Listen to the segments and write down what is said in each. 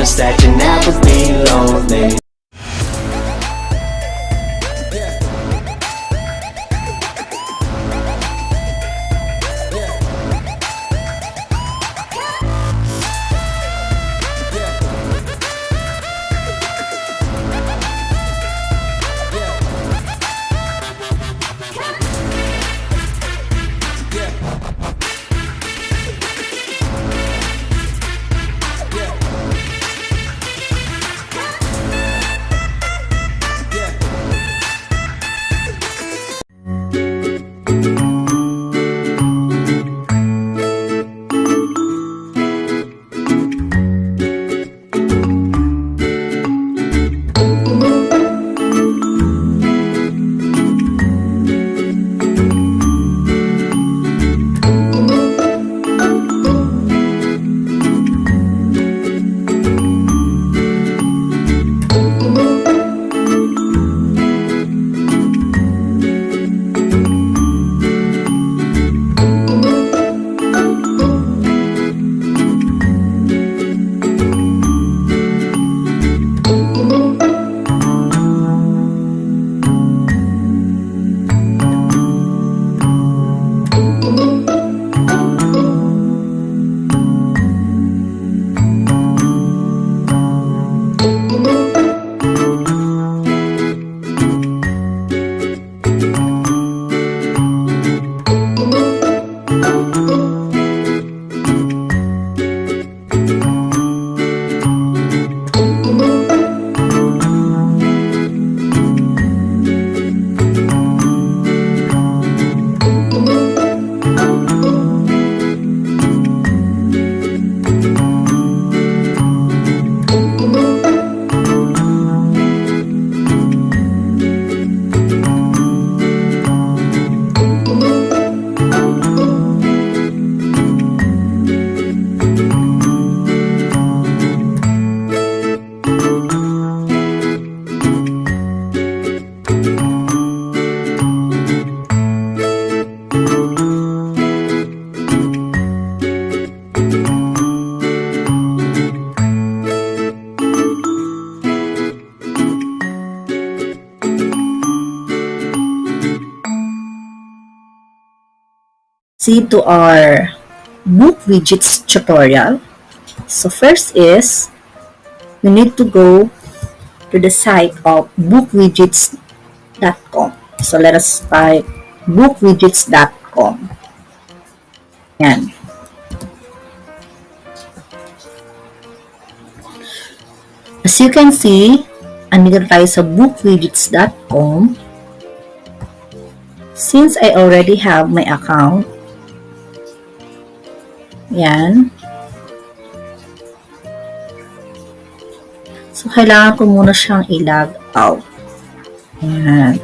promise that you'll never be lonely. See to our book widgets tutorial. So first is we need to go to the site of bookwidgets.com. So let us type bookwidgets.com. Yan. As you can see, andito tayo sa bookwidgets.com. Since I already have my account, yan. So, kailangan ko muna siyang i-log out. Yan.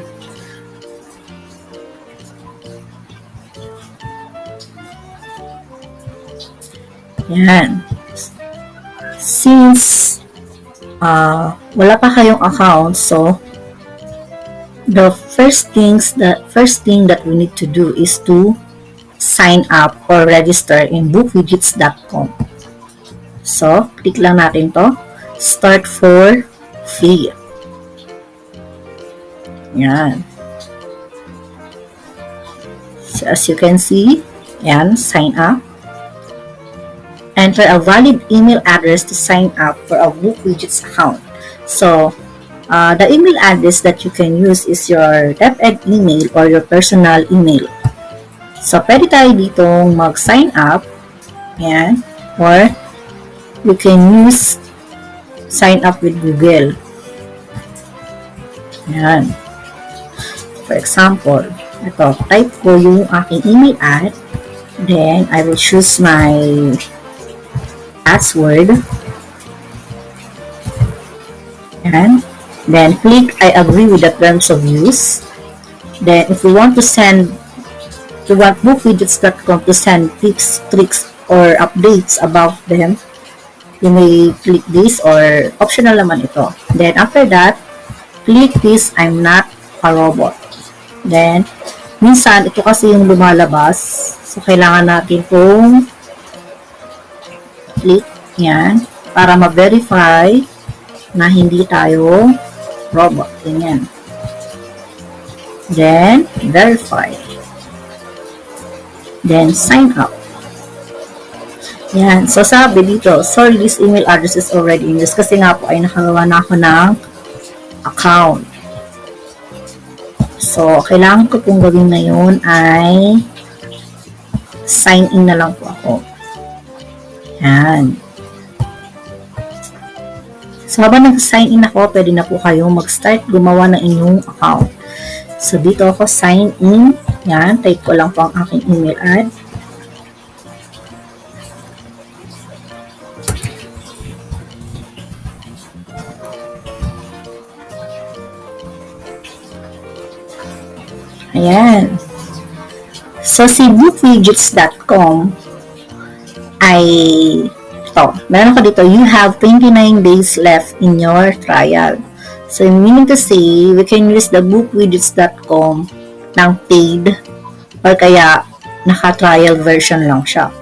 Yan. Since wala pa kayong account, so the first thing that we need to do is to sign up or register in bookwidgets.com. So, click lang natin to. Start for free. Yan. So, as you can see, yan, sign up. Enter a valid email address to sign up for a Bookwidgets account. So, the email address that you can use is your DepEd email or your personal email. So, pwede tayo ditong mag-sign up. Yan. Or, you can use sign up with Google. Yan. For example, ito, type ko yung aking email ad. Then, I will choose my password. Yan. Then, click I agree with the terms of use. Then, if you want to bookwidgets.com to send tips, tricks, or updates about them, you may click this or optional naman ito. Then, after that, click this I'm not a robot. Then, minsan, ito kasi yung lumalabas. So, kailangan natin itong click. Yan. para ma-verify na hindi tayo robot. Ganyan. Then, verify. Then, sign up. Yan. So, sabi dito, sorry, this email address is already in use kasi nga po ay nakagawa na ako ng account. So, kailangan ko pong gawin ngayon ay sign in na lang po ako. Yan. So, habang nag-sign in ako, pwede na po kayong mag-start gumawa ng inyong account. So, dito ako sign in. Yan. Type ko lang po ang aking email ad. Ayan. So, si bookwidgets.com ay ito. Meron ko dito, you have 29 days left in your trial. So, meaning to say, we can use the bookwidgets.com ng paid or kaya naka-trial version lang siya.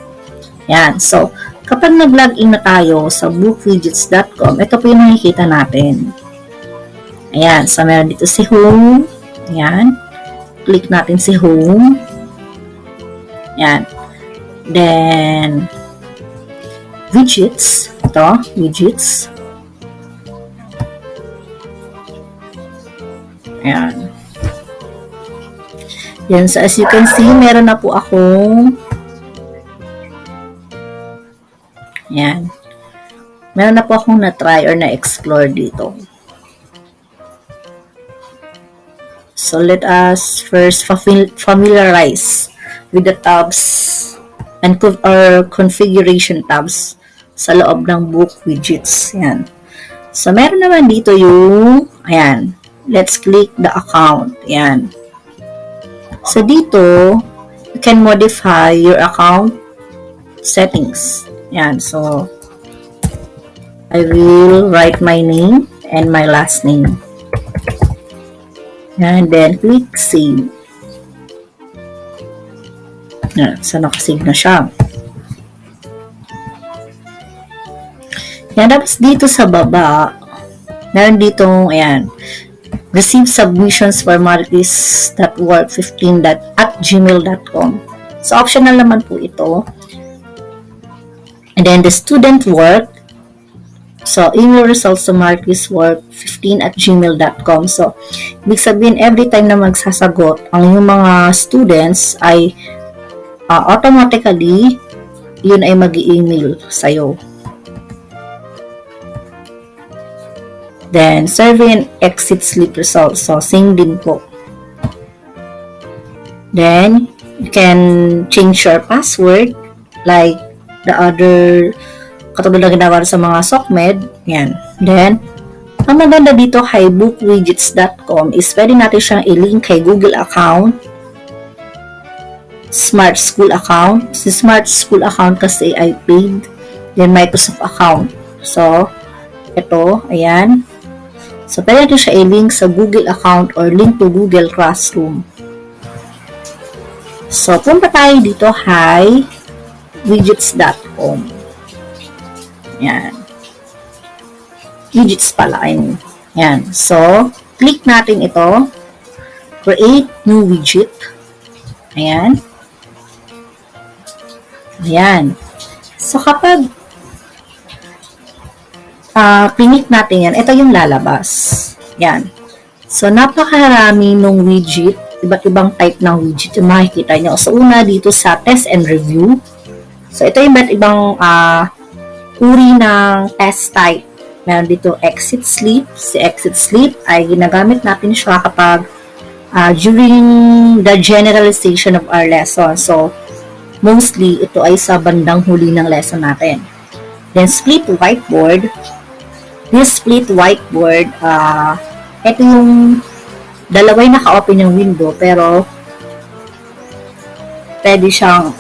Ayan. So, kapag nag-login na tayo sa bookwidgets.com, ito po yung nakikita natin. Ayan. So, meron dito si home. Ayan. Click natin si home. Yan. Then, widgets. Ito, widgets. Yan. Yan. So, as you can see, meron na po akong yan. Meron na po akong na-try or na-explore dito. So, let us first familiarize with the tabs and or configuration tabs sa loob ng book widgets. Yan. So, meron naman dito yung, ayan, let's click the account. Yan. So, dito, you can modify your account settings. Yan. So, I will write my name and my last name. And then, click save. Yan. So, nakasave na siya. Yan. Tapos, dito sa baba, meron ditong, ayan, receive submissions for martis.work15@gmail.com. So, optional naman po ito. And then, the student work. So, email results to martiswork15@gmail.com. So, ibig sabihin, every time na magsasagot ang yung mga students ay automatically, yun ay mag-i-email sa'yo. Then, survey and exit sleep results. So, same din po. Then, you can change your password like the other katulad na ginawa sa mga SOCMED. Yan. Then, ang maganda dito kay bookwidgets.com is pwede natin siyang i-link kay Google account, Smart School account. Si Smart School account kasi ay paid. Then, Microsoft account. So, ito, ayan. So, pwede natin siya i-link sa Google account or link to Google Classroom. So, punta tayo dito kay widgets.com. Yan. Widgets pala. Yan. So, click natin ito. Create new widget. Ayan. Ayan. So, kapag click natin yan, ito yung lalabas. Yan. So, napakarami ng widget. Iba't ibang type ng widget yung makikita nyo. So, una dito sa test and review. So, ito yung iba't ibang uri ng test type. Meron dito exit sleep. Si exit sleep ay ginagamit natin siya kapag during the generalization of our lesson. So, mostly, ito ay sa bandang huli ng lesson natin. Then, split whiteboard. This split whiteboard, ito yung dalaway naka-open yung window, pero pwede siyang,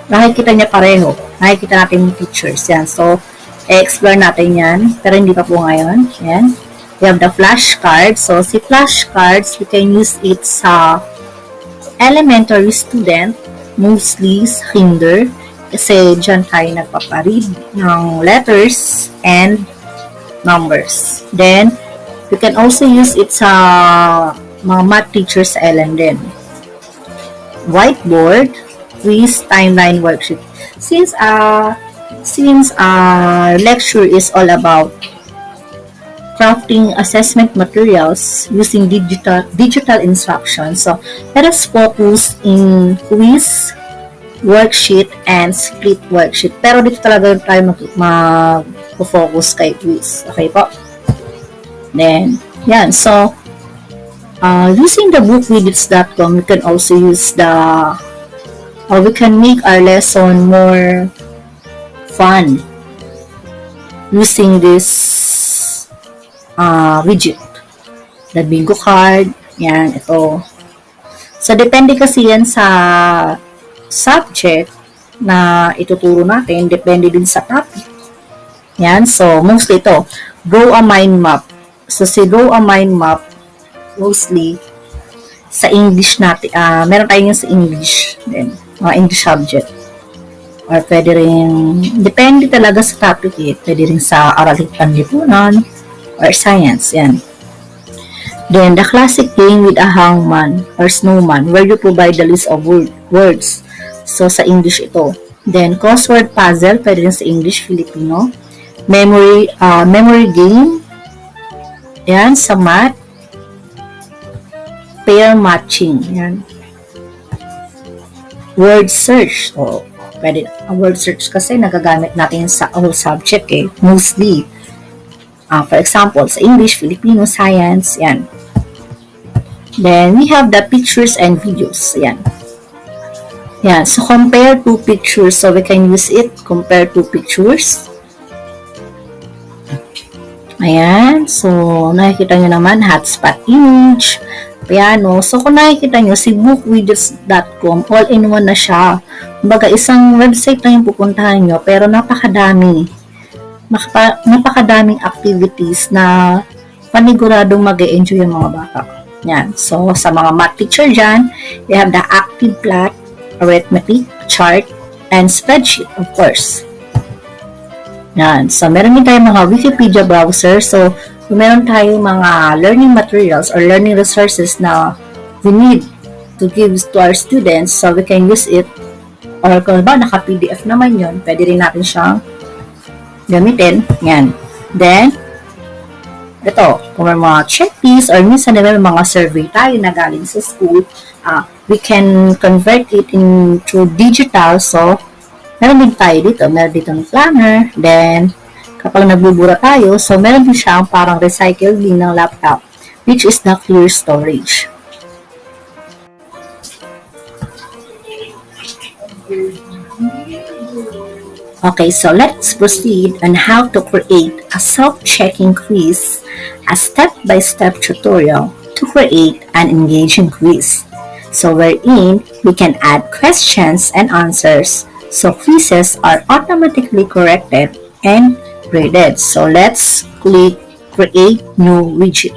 nakikita niya pareho. Nakikita natin yung pictures. Yan. So, i-explore natin yan. Pero hindi pa po ngayon. Yan. We have the flashcards. So, si flashcards, we can use it sa elementary student, mostly sa kinder. Kasi dyan tayo nagpaparead ng letters and numbers. Then, you can also use it sa mga math teachers sa LN din. Whiteboard, quiz, timeline, worksheet. Since our lecture is all about crafting assessment materials using digital instructions, so let us focus in quiz, worksheet, and split worksheet. Pero dito talaga tayo mag-focus kay quiz. Okay po? Then, yan. So, using the bookwidgets.com, we can also use we can make our lesson more fun using this widget. The bingo card. Yan, ito. So, depende kasi yan sa subject na ituturo natin, depende din sa topic. Yan, so mostly ito, draw a mind map. So si draw a mind map, mostly sa English natin, meron tayong sa English, then mga English subject. Or pwede rin, depende talaga sa topic eh, pwede rin sa Araling Panlipunan or Science, yan. Then, the classic game with a hangman or snowman, where you provide the list of words. So, sa English ito. Then, crossword puzzle, pwede rin sa English, Filipino. Memory game. Yan, sa math. Pair matching. Yan. Word search. So, pwede, word search kasi nagagamit natin sa all subject eh. Mostly. For example, sa English, Filipino, Science. Yan. Then, we have the pictures and videos. Yan. Yan. So, compare two pictures. So, we can use it. Compare two pictures. Ayan. So, nakikita nyo naman, hotspot image, piano. So, kung nakikita nyo, si bookwidgets.com, all-in-one na siya. Kumbaga, isang website lang yung pupuntahan nyo, pero napakadami. Napakadaming activities na paniguradong mag-e-enjoy yung mga bata. Yan. So, sa mga math teacher dyan, we have the active plot, arithmetic, chart, and spreadsheet, of course. Yan. So, meron din tayong mga Wikipedia browser. So, kung meron tayong mga learning materials or learning resources na we need to give to our students, so we can use it. Or kung ba, naka-PDF naman yun, pwede rin natin siyang gamitin. Yan. Then, ito, kung may mga checklist or minsan may mga survey tayo na galing sa school, we can convert it into digital. So, meron din tayo dito. Meron dito ng planner. Then, kapag nagbubura tayo, so meron din siyang parang recycle bin ng laptop, which is the clear storage. Okay, so let's proceed on how to create a self-checking quiz, a step-by-step tutorial to create an engaging quiz. So wherein we can add questions and answers, so quizzes are automatically corrected and graded. So let's click create new widget.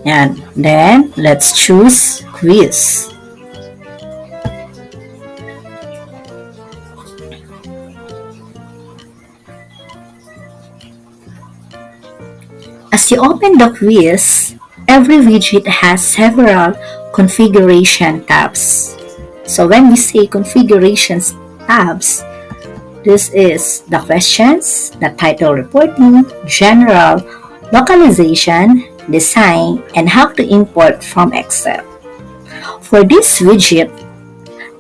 And then let's choose quiz. As you open the quiz, every widget has several configuration tabs. So when we say configurations tabs, this is the questions, the title reporting, general, localization, design, and how to import from Excel. For this widget,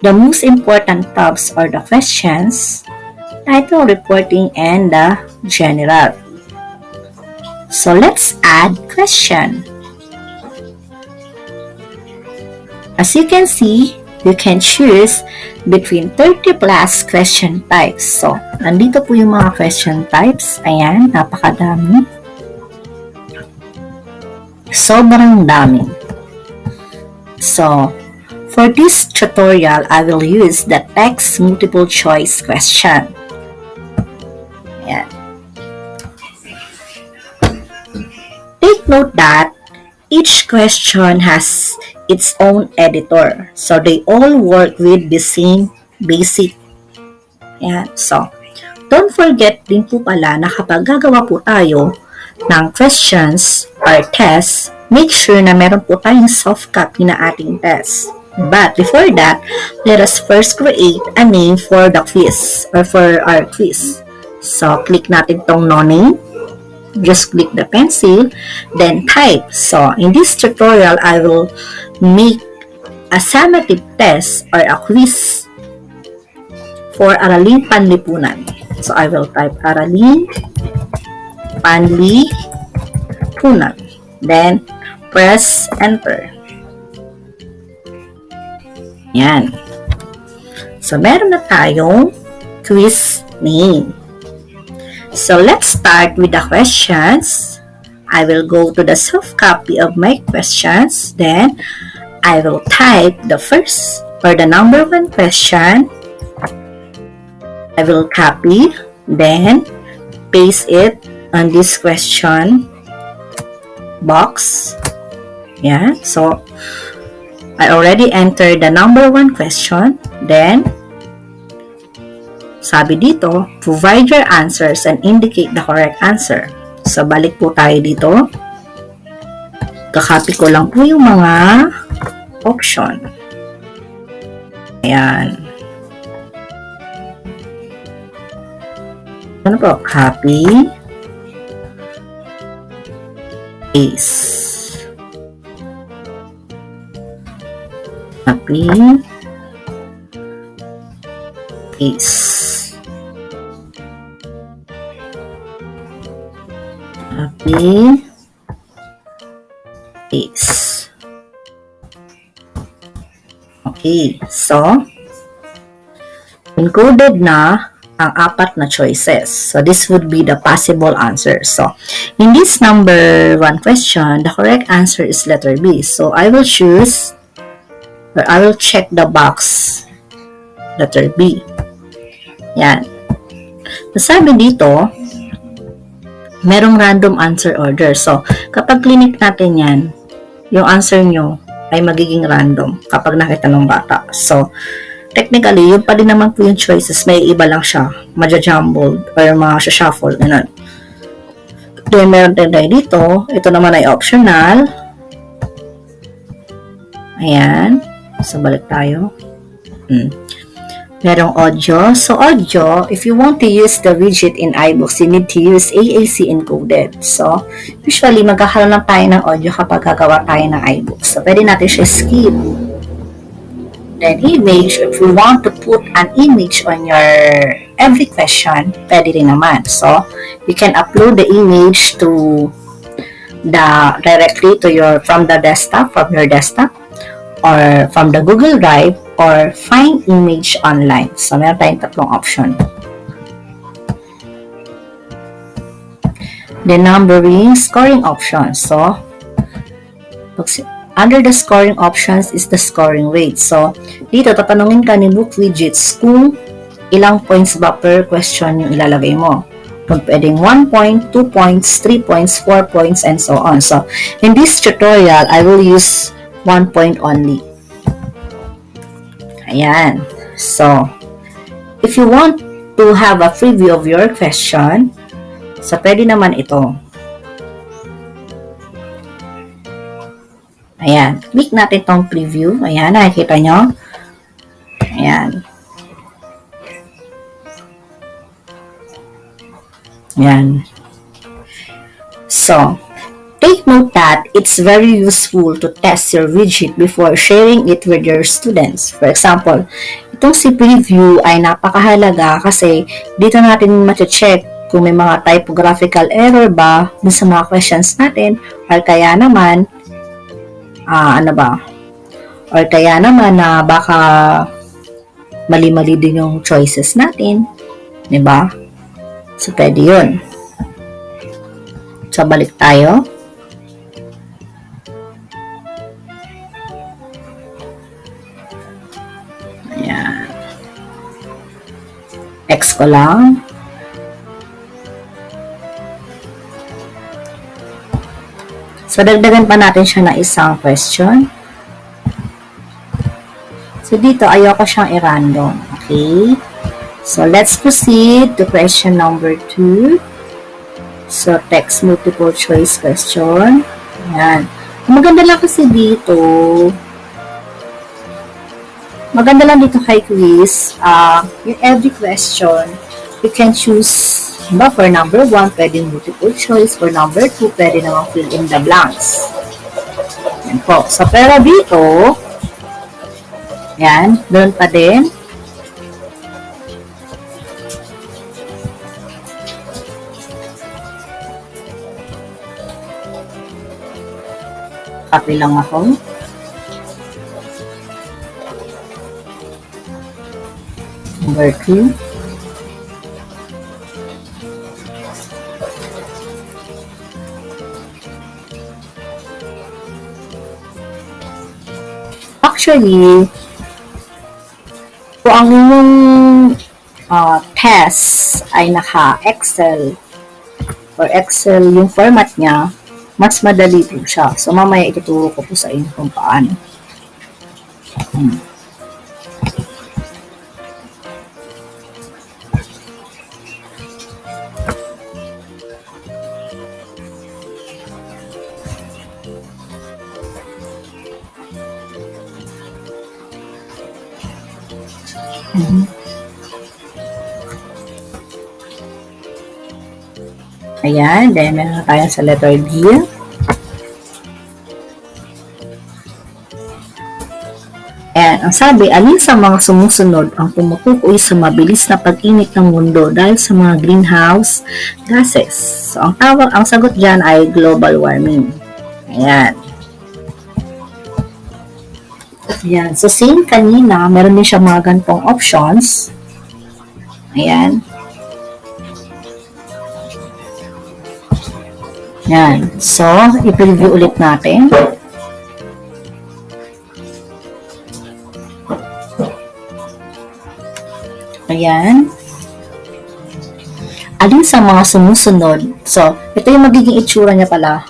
the most important tabs are the questions, title reporting, and the general. So let's add question. As you can see, you can choose between 30 plus question types. So, nandito po yung mga question types. Ayan, napakadami. Sobrang dami. So, for this tutorial, I will use the text multiple choice question. Ayan. Take note that each question has its own editor. So, they all work with the same basic. Yan. So, don't forget din po pala na kapag gagawa po tayo ng questions or tests, make sure na meron po tayong soft copy na ating test. But before that, let us first create a name for the quiz or for our quiz. So, click natin tong no name. Just click the pencil, then type. So, in this tutorial, I will make a summative test or a quiz for Araling Panlipunan. So, I will type Araling Panlipunan. Then, press enter. Yan. So, meron na tayong quiz name. So, let's start with the questions. I will go to the soft copy of my questions. Then, I will type the first or the number 1 question. I will copy, then paste it on this question box. Yeah, so I already entered the number 1 question. Then, sabi dito, provide your answers and indicate the correct answer. So, balik po tayo dito. Kakopy ko lang po yung mga option. Ayan. Ano po? Copy. Paste. Copy. Paste. Copy. Paste. Okay, so included na ang 4 na choices. So this would be the possible answer. So in this number 1 question, the correct answer is letter B. So I will choose or I will check the box letter B. Yan. Sabi dito, merong random answer order. So, kapag clinic natin yan, yung answer nyo ay magiging random kapag nakita ng bata. So, technically, yun pa din naman po yung choices. May iba lang siya. Maja-jumbled or mga-shuffle. Ganun. Then, meron din tayo dito. Ito naman ay optional. Ayan. So, balik tayo. Merong audio. So, audio, if you want to use the widget in iBooks, you need to use AAC encoded. So, usually, magkakaroon lang tayo ng audio kapag gagawa tayo ng iBooks. So, pwede natin siya skip. Then, image, if you want to put an image on your every question, pwede rin naman. So, you can upload the image to directly to from your desktop, or from the Google Drive, or find image online. So, meron tayong 3 option. The numbering, scoring options. So, under the scoring options is the scoring rate. So, dito, tatanungin ka ni Book Widgets kung ilang points ba per question yung ilalagay mo. Kung pwedeng 1 point, 2 points, 3 points, 4 points, and so on. So, in this tutorial, I will use 1 point only. Ayan. So, if you want to have a preview of your question, so pwede naman ito. Ayan. Click natin tong preview. Ayan. Nakikita nyo? Ayan. Ayan. So, take note that it's very useful to test your widget before sharing it with your students. For example, itong si preview ay napakahalaga kasi dito natin ma-check kung may mga typographical error ba dun sa mga questions natin, or kaya naman or kaya naman na baka mali-mali din yung choices natin, di ba? So, pwede yun. So, balik tayo. Ayan. X ko lang. So, dagdagan pa natin siya na isang question. So, dito, ayoko siyang i-random. Okay? So, let's proceed to question number 2. So, text multiple choice question. Ayan. Maganda lang kasi dito, kay quiz, yung every question, you can choose, diba, for number 1, pwedeng multiple choice. For number 2, pwede namang fill in the blanks. Yan po. So, pero dito, yan, doon pa din. Copy lang ako. Number 2. Actually, kung ang inyong test ay naka-Excel or Excel yung format niya, mas madali po siya. So, mamaya ituturo ko po sa inyo kung paano. Ayan, then meron na tayo sa letter D. And ang sabi, alin sa mga sumusunod ang tumutukoy sa mabilis na pag-init ng mundo dahil sa mga greenhouse gases? So, ang sagot dyan ay global warming. Ayan. Ayan. So, same kanina, meron din siya mga ganitong options. Ayan. Yan. So, i-preview ulit natin. Ayan. Alin sa mga sumusunod? So, ito yung magiging itsura niya pala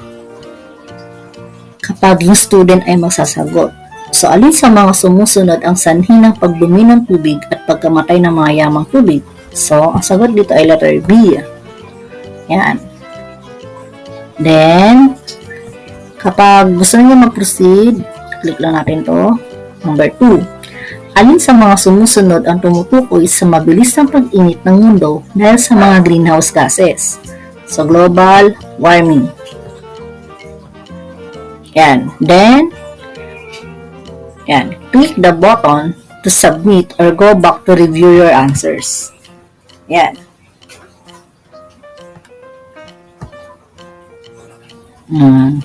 kapag yung student ay magsasagot. So, alin sa mga sumusunod ang sanhi ng pagdumi ng tubig at pagkamatay ng mga yamang tubig? So, ang sagot dito ay letter B. Yan. Then, kapag gusto niyo mag-proceed, click lang natin to. Number 2. Alin sa mga sumusunod ang tumutukoy sa mabilis ng pag-init ng mundo dahil sa mga greenhouse gases? So, global warming. Yan. Then, yan. Click the button to submit or go back to review your answers. Yan.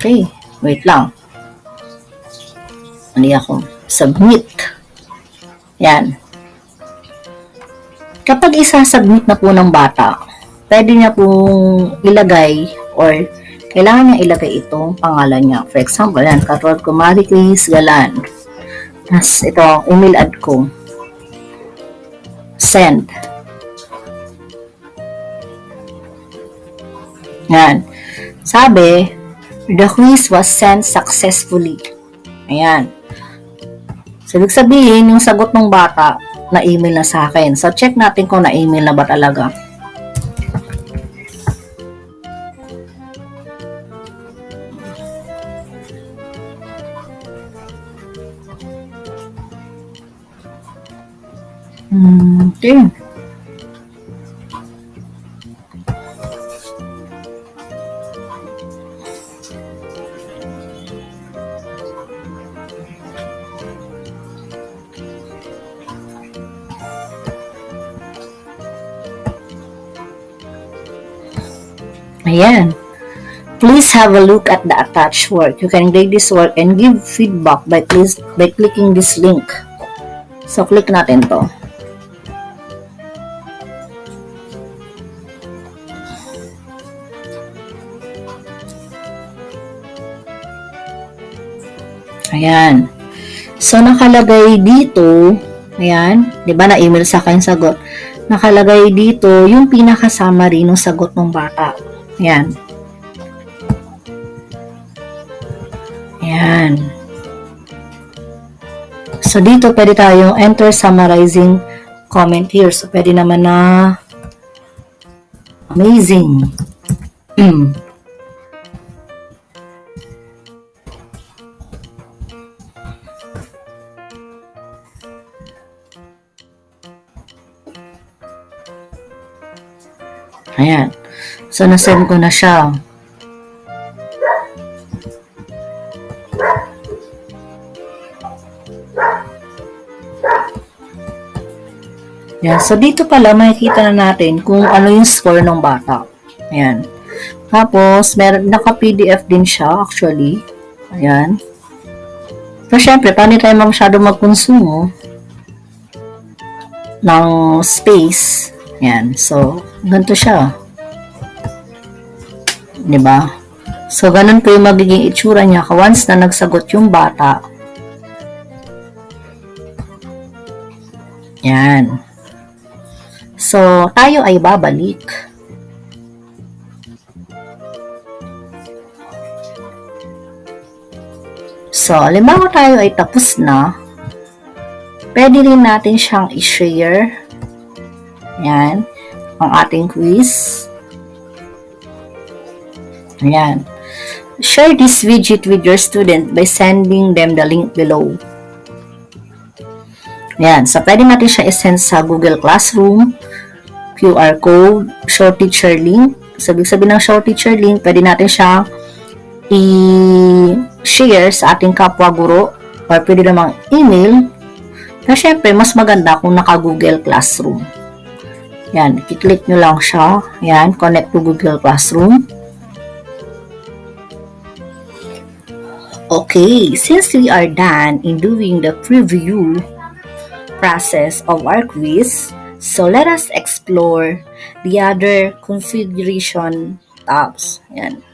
Okay. Wait lang. Mali ako. Submit. Yan. Kapag isasubmit na po ng bata, pwede niya pong ilagay or kailangan niya ilagay itong pangalan niya. For example, yan. Katulad ko, Marie Chris Galan. Tapos ito, email ad ko. Send. Yan. Sabi, the quiz was sent successfully. Ayan. So, ibig sabihin, yung sagot ng bata, na-email na sa akin. So, check natin kung na-email na ba talaga. Okay. Ayan. Please have a look at the attached work. You can grade this work and give feedback by clicking this link. So, click natin to. Ayan. So, nakalagay dito, ayan, di ba na-email sa akin sagot? Nakalagay dito yung pinaka-summary ng sagot ng bata. Ayan. Ayan. So, dito pwede tayong enter summarizing comment here. So, pwede naman na amazing. Ayan. So, nasend ko na siya. Ayan. So, dito pala makikita na natin kung ano yung score ng bata. Ayan. Tapos, naka-PDF din siya actually. Ayan. So, syempre, paano tayo masyado magkonsumo ng space. Ayan. So, ganito siya. Diba? So, ganun po yung magiging itsura niya once na nagsagot yung bata. Ayan. So, tayo ay babalik. So, halimbawa tayo ay tapos na, pwede rin natin siyang i-share. Ayan. Ang ating quiz. Ayan. Share this widget with your student by sending them the link below. Ayan. So, pwede natin siya i-send sa Google Classroom, QR code, show teacher link. So, ibig sabihin ng show teacher link, pwede natin siya i-share sa ating kapwa guro or pwede namang email. Na syempre, mas maganda kung naka-Google Classroom. Yan, i-click nyo lang siya. Yan, connect to Google Classroom. Okay, since we are done in doing the preview process of our quiz, so let us explore the other configuration tabs. Yan.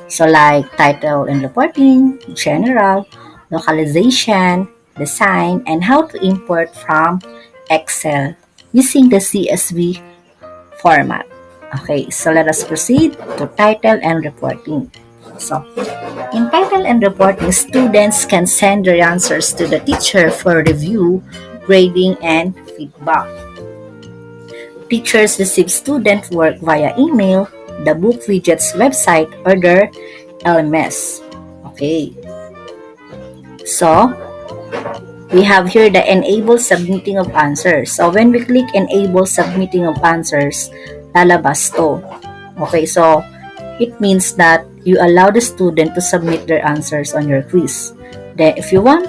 So like title and reporting, general, localization, design, and how to import from Excel using the CSV format. Okay, so let us proceed to title and reporting. So, in title and reporting, students can send their answers to the teacher for review, grading, and feedback. Teachers receive student work via email, the book widget's website, or their LMS. Okay. So, we have here the enable submitting of answers. So, when we click enable submitting of answers, lalabas to. Okay, so, it means that you allow the student to submit their answers on your quiz. Then, if you want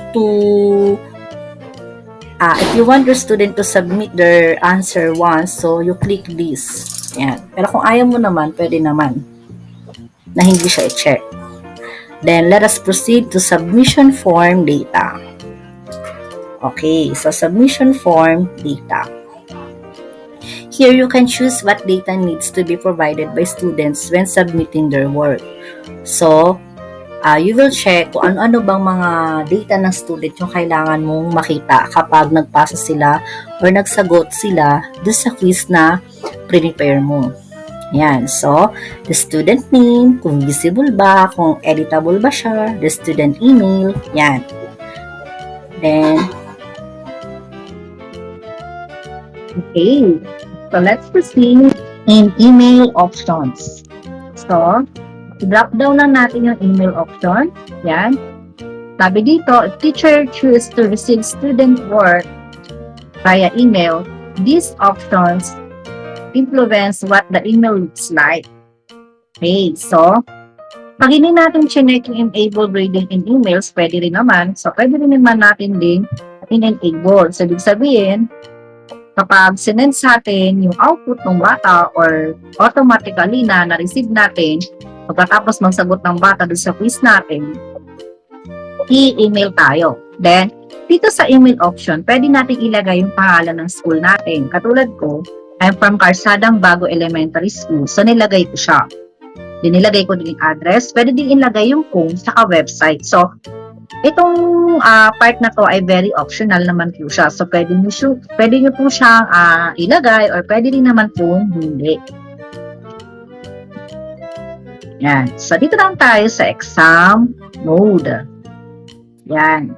your student to submit their answer once, so you click this. Yan. Pero kung ayaw mo naman, pwede naman na hindi siya i-check. Then, let us proceed to submission form data. Okay, so submission form data. Here, you can choose what data needs to be provided by students when submitting their work. So, you will check kung ano-ano bang mga data ng student yung kailangan mong makita kapag nagpasa sila or nagsagot sila doon sa quiz na prepare mo. Yan. So, the student name, kung visible ba, kung editable ba siya, the student email, yan. Then, okay. So, let's proceed in email options. So, drop down lang natin yung email option. Yan. Sabi dito, if teacher choose to receive student work via email, these options influence what the email looks like. Okay, so, pag hindi natin chinek yung enable grading in emails, pwede rin naman. So, pwede rin naman natin din in-enable. So, ibig sabihin, kapag sinend sa atin yung output ng bata or automatically na na-receive natin, pagkatapos magsagot ng bata doon sa quiz natin, i-email tayo. Then, dito sa email option, pwede natin ilagay yung pangalan ng school natin. Katulad ko, I'm from Carsadang Bago Elementary School. So, nilagay ko siya. Nilagay ko din yung address. Pwede din ilagay yung phone sa website. So, itong part na to ay very optional naman po siya. So, pwede nyo po siyang ilagay or pwede din naman po hindi. Yan. So, dito lang tayo sa exam mode. Yan.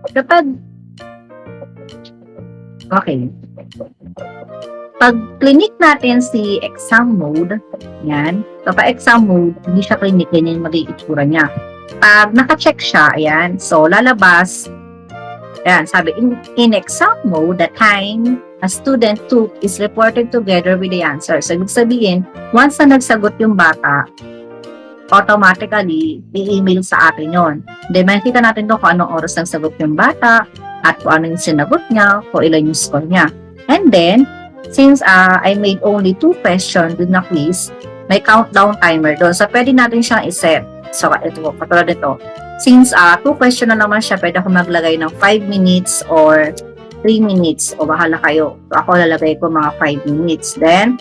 Kapag, okay, pag clinic natin si exam mode, yan, kapag exam mode, hindi siya clinic, ganyan yung magiging itsura niya. Pag naka-check siya, ayan, so lalabas, ayan, sabi, in exam mode, the time a student took is reported together with the answer. So, ibig sabihin, once na nagsagot yung bata, automatically, i-email sa atin yon. Then, makikita natin doon kung anong oras nagsagot yung bata, at kung ano yung sinagot niya, kung ilan yung score niya. And then, since I made only 2 questions with na quiz, may countdown timer doon. So, pwede natin siyang iset. So, ito, katulad nito. Since 2 question na naman siya, pwede ako maglagay ng 5 minutes or 3 minutes. O bahala kayo. So, ako lalagay ko mga 5 minutes. Then,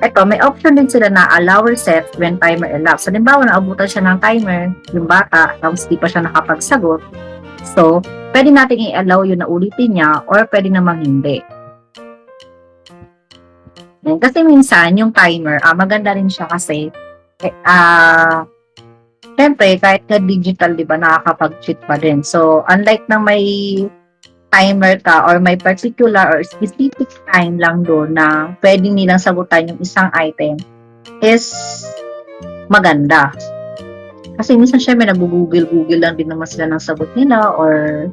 ito, may option din sila na allow reset when timer elapsed. So, halimbawa, naabutan siya ng timer, yung bata, tapos di pa siya nakapagsagot. So, pwede natin i-allow yun na ulitin niya or pwede namang hindi. Kasi minsan, yung timer, maganda rin siya kasi, syempre, kahit na digital, di ba, nakakapag-cheat pa din. So, unlike na may timer ka or may particular or specific time lang doon na pwede nilang sagutan yung isang item, is maganda. Kasi minsan, syempre, nag-google lang din naman sila ng sagot nila or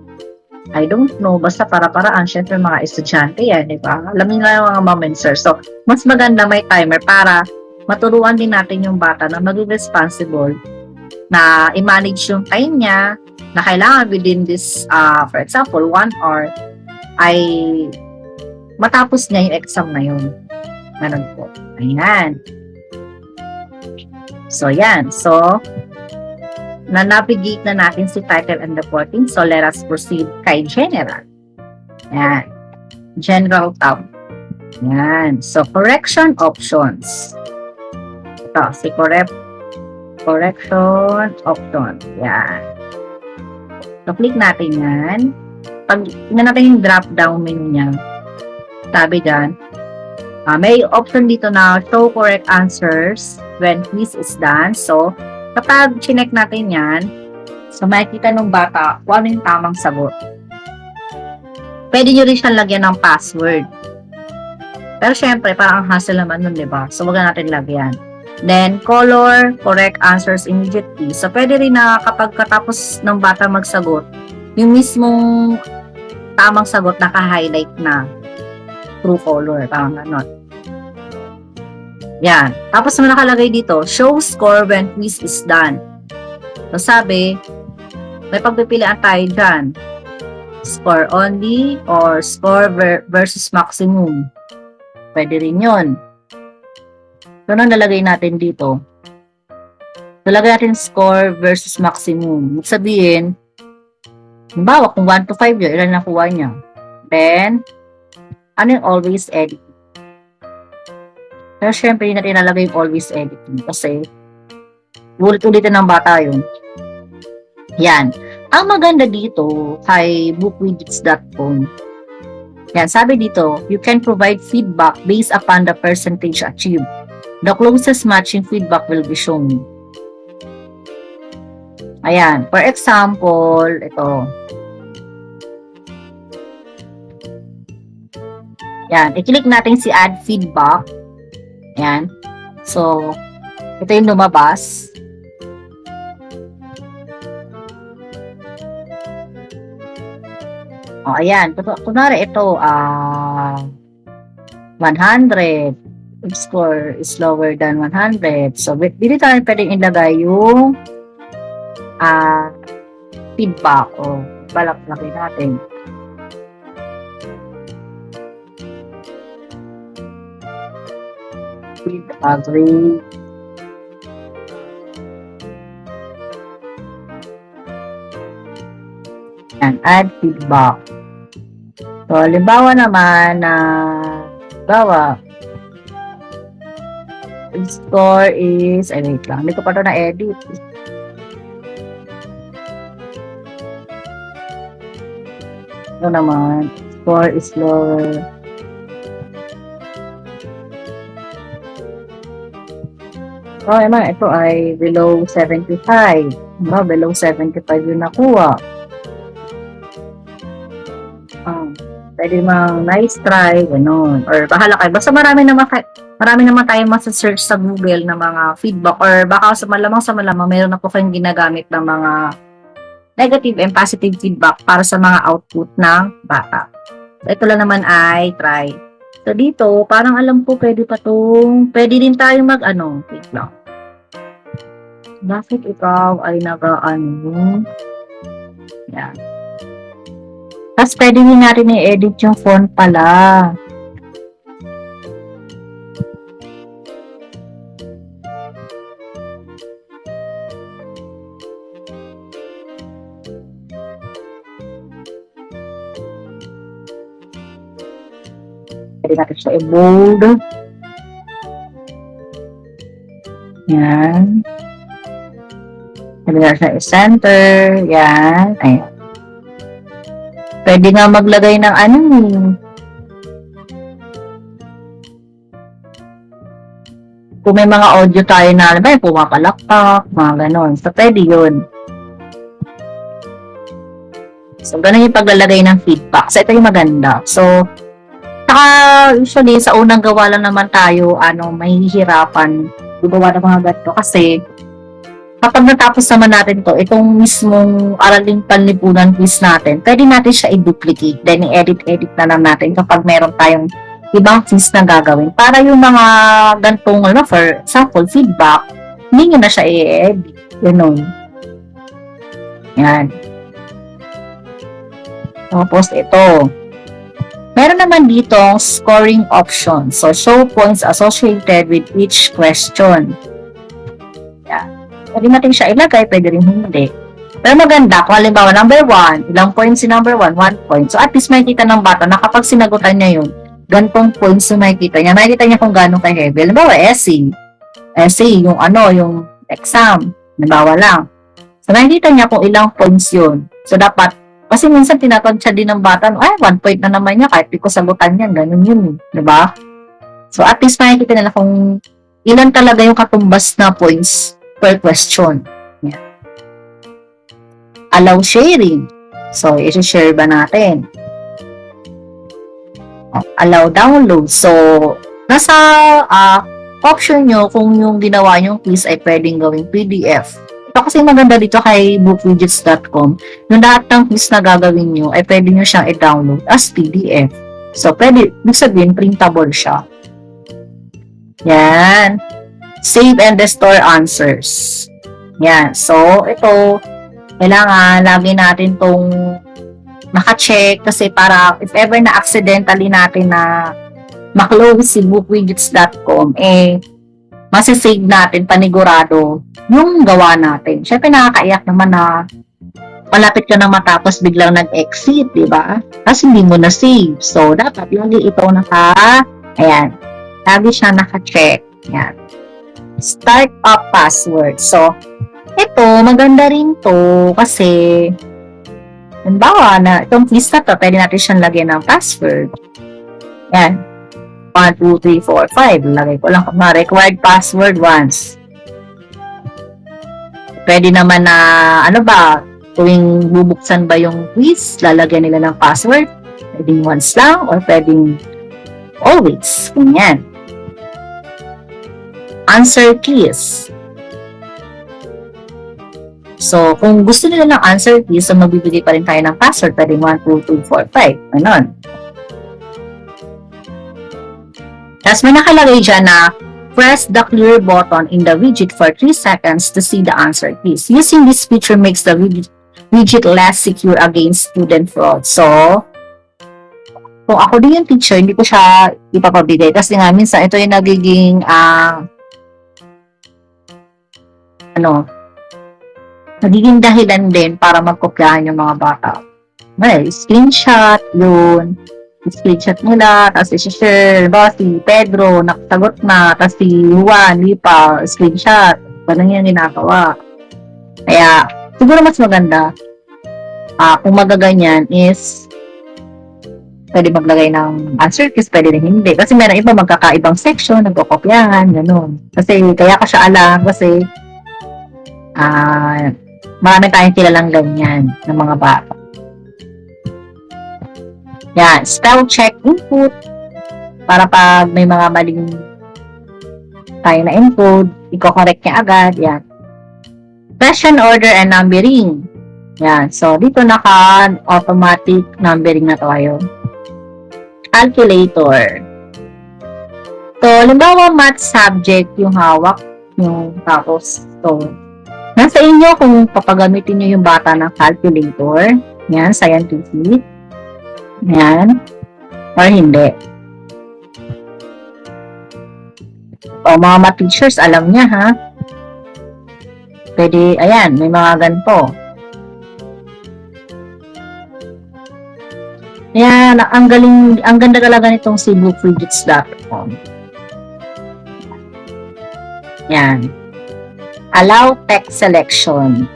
I don't know, basta para-paraan, syempre mga estudyante yan, di ba? Alam niyo na yung mga mom and sir. So, mas maganda may timer para maturuan din natin yung bata na maging responsible na i-manage yung time niya na kailangan within this, for example, 1 hour ay matapos niya yung exam na yun. Ganun po. Ayan. So, yan. So, na-navigate na natin si title and reporting. So, let us proceed kay general. Yan. General tab. Yan. So, correction options. Ito, si correction options. Yan. So, click natin yan. Pag tingnan natin yung drop-down menu niya, sabi dyan, may option dito na show correct answers when quiz is done. So, kapag chinek natin yan, so makikita ng bata kung ano yung tamang sagot. Pwede nyo rin siyang lagyan ng password. Pero syempre, parang ang hassle naman nun, diba? So, wag na natin lagyan. Then, color, correct answers immediately. So, pwede rin na kapag katapos ng bata magsagot, yung mismong tamang sagot naka-highlight na true color. Parang ganon. Yan. Tapos may nakalagay dito, show score when quiz is done. So, sabi, may pagpipilian tayo dyan. Score only or score versus maximum. Pwede rin yun. So, ano nalagay natin dito? Nalagay natin score versus maximum. Sabihin, halimbawa, kung 1 to 5 yun, ilan nakuha niya. Then, ano yung always edit? Pero syempre, hindi natin nalagay yung always editing kasi ulit-ulitin ng bata yun. Yan. Ang maganda dito kay bookwidgets.com, yan, sabi dito, you can provide feedback based upon the percentage achieved. The closest matching feedback will be shown. Ayan. For example, ito. Yan. I-click natin si add feedback. Ayan. So, ito yung lumabas. O, ayan. Kunwari, ito, 100. If score is lower than 100. So, dito tayo pwedeng ilagay yung feedback. O, balak-laki natin. Agree. And add feedback. So, halimbawa naman na score is, wait lang, hindi ko pa ito na-edit. Ito naman, score is lower. So, naman, ito ay below 75. No, below 75 yung nakuha. Pwede mang nice try, ganun. Or bahala kayo. Basta marami naman tayong masa-search sa Google na mga feedback or baka sa malamang meron na po kayong ginagamit ng mga negative and positive feedback para sa mga output ng bata. So, ito lang naman ay try. So, dito, parang alam ko pwede pwede din tayo wait lang. Bakit ikaw ay yan. Tapos pwede din natin i-edit yung font pala. Pwede natin siya i-bold. Yan. Pwede natin siya i-center. Yan. Ayan. Pwede nga maglagay ng kung may mga audio tayo na, pumapalakpak, mga ganon. So, pwede yun. So, ganon yung paglalagay ng feedback. So, ito yung maganda. So, usually, sa unang gawa lang naman tayo, mahihirapan gumawa ng mga ganito. Kasi, kapag natapos naman natin to, itong mismong araling panlipunan quiz natin, pwede natin siya i-duplicate. Then, i-edit na lang natin kapag meron tayong ibang quiz na gagawin. Para yung mga gantong, for example, feedback, hindi nyo na siya i-edit. Ganun. Yan. Tapos, ito. Meron naman ditong scoring option. So, show points associated with each question. Yan. Pwede natin siya ilagay, pwede rin hindi. Pero maganda, kung halimbawa, number 1, ilang points si number 1? 1 point. So, at least makikita ng bata na kapag sinagutan niya yun, gantong points yung makikita niya. Makikita niya kung gano'ng ka-heavy. Halimbawa, essay. Essay, yung exam. Halimbawa lang. So, makikita niya kung ilang points yun. So, dapat, kasi minsan tinatansya din ng bata, 1 point na naman niya, kahit di ko sagutan yan, ganun yun. Diba? So, at least makikita nila kung ilan talaga yung katumbas na points per question. Yan. Allow sharing. So, i-share ba natin? Allow download. So, nasa option nyo kung yung ginawa nyong quiz ay pwedeng gawing PDF. Ito kasi maganda dito kay bookwidgets.com. Yung lahat ng quiz na gagawin nyo ay pwede nyo siyang i-download as PDF. So, pwede, ibig sabihin, printable siya. Yan. Save and restore answers. Yan. So, ito, kailangan lagi natin tong naka-check kasi para if ever na accidentally natin na maklose si bookwidgets.com, masisave natin panigurado yung gawa natin. Siyempre, nakakaiyak naman na malapit ka na matapos biglang nag-exit, di ba? Kasi hindi mo na-save. So, dapat lagi ito ayan, lagi siya naka-check. Yan. Start up password. So, ito, maganda rin to kasi halimbawa na itong quiz na to, pwede natin siyang lagyan ng password. Yan. 1, 2, 3, 4, 5. Lagay ko lang required password once. Pwede naman na, tuwing bubuksan ba yung quiz, lalagyan nila ng password. Pwedeng once lang or pwedeng always. Ganyan. Answer keys. So, kung gusto nila ng answer keys, so magbibigay pa rin tayo ng password. Pwedeng 1, 2, 3, 4, 5. Ganon. Tapos may nakalagay dyan na press the clear button in the widget for 3 seconds to see the answer keys. Using this feature makes the widget less secure against student fraud. So, kung ako din yung teacher, hindi ko siya ipapabigay. Kasi nga, minsan ito yung nagiging nagiging dahilan din para magkopyahan yung mga bata. Screenshot, yun. Screenshot nila, tapos i-share. Diba, si Pedro, nakasagot na, tapos si Juan, di pa, screenshot. Ganun yung ginagawa. Kaya, siguro mas maganda, kung magaganyan is, pwede maglagay ng answer keys, pwede rin hindi. Kasi meron iba magkakaibang section, nagkokopyahan, ganun. Kasi, kaya ka siya alam, kasi, marami tayong kilalang ganyan ng mga bata. Yan, spell check input para pag may mga maling tayo na input, i-correct niya agad. Yan. Question order and numbering. Yan. So, dito naka-automatic numbering na tayo. Calculator. So, limbawa math subject yung hawak yung tapos. So, nasa inyo kung papagamitin nyo yung bata ng calculator. Yan, scientific. Yan. Or hindi. O, mga math teachers, alam niya, ha? Pwede, ayan, may mga ganito. Ayan, ang ganda talaga nitong cebuquidgets.com. Yan. Allow text selection.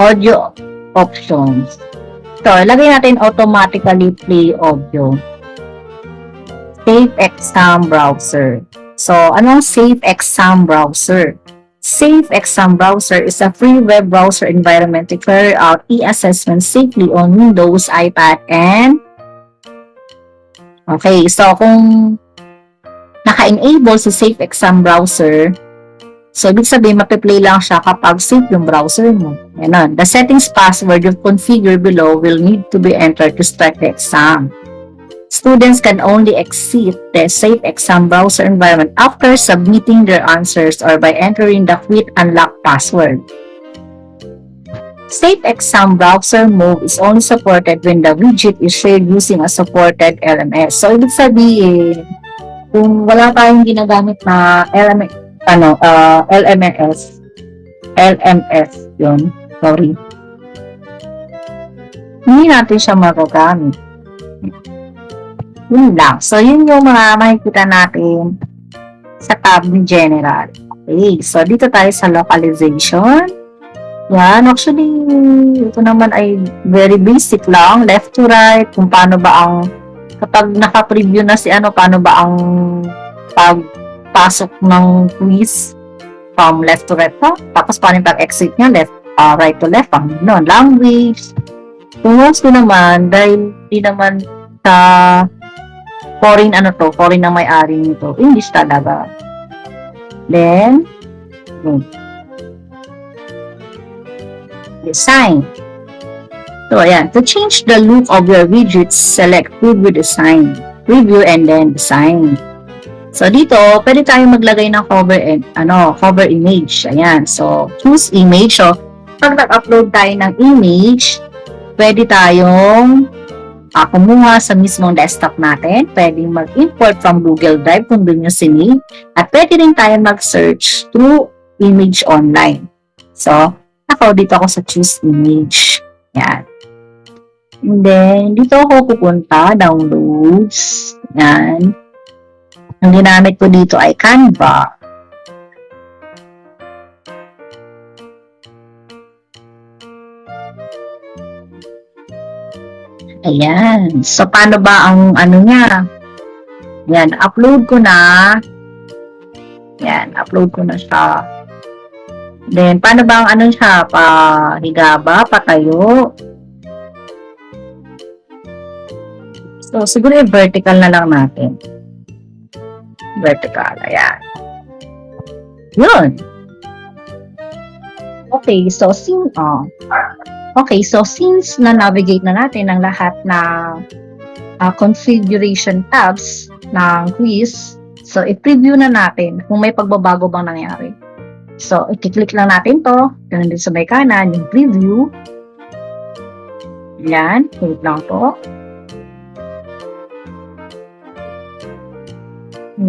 Audio options. So, lagay natin automatically play audio. Safe Exam Browser. So, anong Safe Exam Browser? Safe Exam Browser is a free web browser environment to carry out e-assessment safely on Windows, iPad, and okay, so kung naka-enable si Safe Exam Browser, so ibig sabihin, mapiplay lang siya kapag safe yung browser mo. Yan. The settings password you configure below will need to be entered to start the exam. Students can only exit the Safe Exam Browser environment after submitting their answers or by entering the quick unlock password. Safe Exam Browser mode is only supported when the widget is shared using a supported LMS. So, ibig sabihin, kung wala tayong ginagamit na LMS yun, sorry. Hindi natin siya magagamit. Yun lang. So, yun yung mga makikita natin sa tab ni General. Okay. So, dito tayo sa localization. Yan. Actually, ito naman ay very basic lang. Left to right. Kung paano ba ang kapag naka-preview na si paano ba ang pagpasok ng quiz from left to right pa. Tapos paano yung pag-exit niya, right to left. Language. Kung mostly naman, dahil di naman sa foreign na may-ari nito. English talaga. Then, design. So, ayan. To change the look of your widgets, select Preview Design. Preview and then Design. So, dito, pwede tayong maglagay ng cover image. Ayan. So, choose image. So, pag nag-upload tayo ng image, pwede tayong kumuha sa mismong desktop natin. Pwede mag-import from Google Drive kung doon yung sinave. At pwede rin tayo mag-search through image online. So, dito ako sa choose image. Yan. And then, dito ako pupunta, downloads. Yan. Ang ginamit ko dito ay Canva. Ayan. So, paano ba ang niya? Yan. Upload ko na. Yan. Upload ko na siya. Then, paano ba ang siya? Pahiga ba? Patayo? So, siguro vertical na lang natin. Vertical. Ayan. Yun. Okay. So, since na-navigate na natin ang lahat na configuration tabs ng quiz, so i-preview na natin kung may pagbabago bang nangyari. So, i-click lang natin to. Ganun din sa may kanan, yung preview. Yan. Click lang to.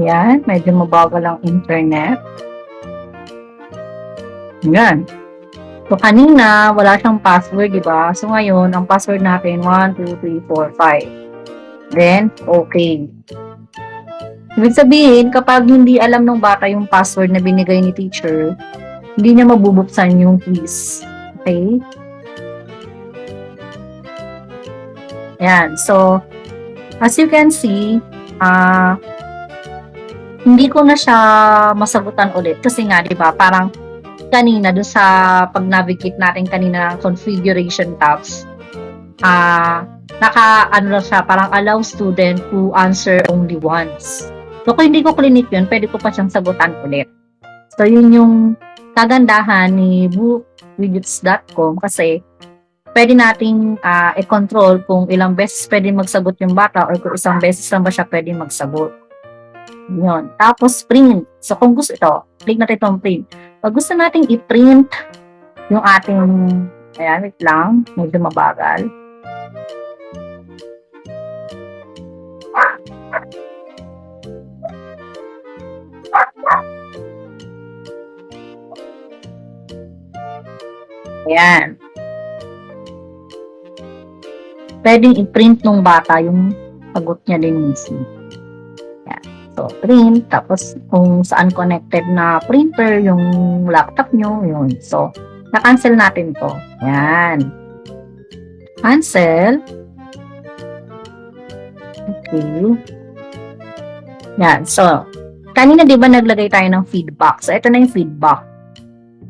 Yan. Medyo mabagal ang internet. Yan. So, kanina, wala siyang password, diba? So, ngayon, ang password natin, 1, 2, 3, 4, 5. Then, okay. Ibig sabihin, kapag hindi alam ng bata yung password na binigay ni teacher, hindi niya mabubuksan yung quiz. Okay? Ayan. So, as you can see, hindi ko na siya masagutan ulit. Kasi nga, diba, parang kanina, doon sa pag-navigate natin kanina ng configuration tabs, ano lang siya, parang allow student to answer only once. So, kung hindi ko clinic yun, pwede ko pa siyang sagutan ulit. So, yun yung kagandahan ni bookwidgets.com kasi pwede nating i-control kung ilang beses pwede magsagot yung bata or kung isang beses lang ba siya pwede magsagot. Yun. Tapos, print. So, kung gusto ito, click natin itong print. Pag gusto nating i-print yung ating, ayan, wait lang, medyo mabagal. Ayan. Pwedeng i-print ng bata yung sagot niya din minsan. Ayan. So, print. Tapos, kung saan connected na printer yung laptop nyo, yun. So, na-cancel natin to. Ayan. Cancel. Okay. Yan. So, kanina di ba naglagay tayo ng feedback? So, ito na yung feedback.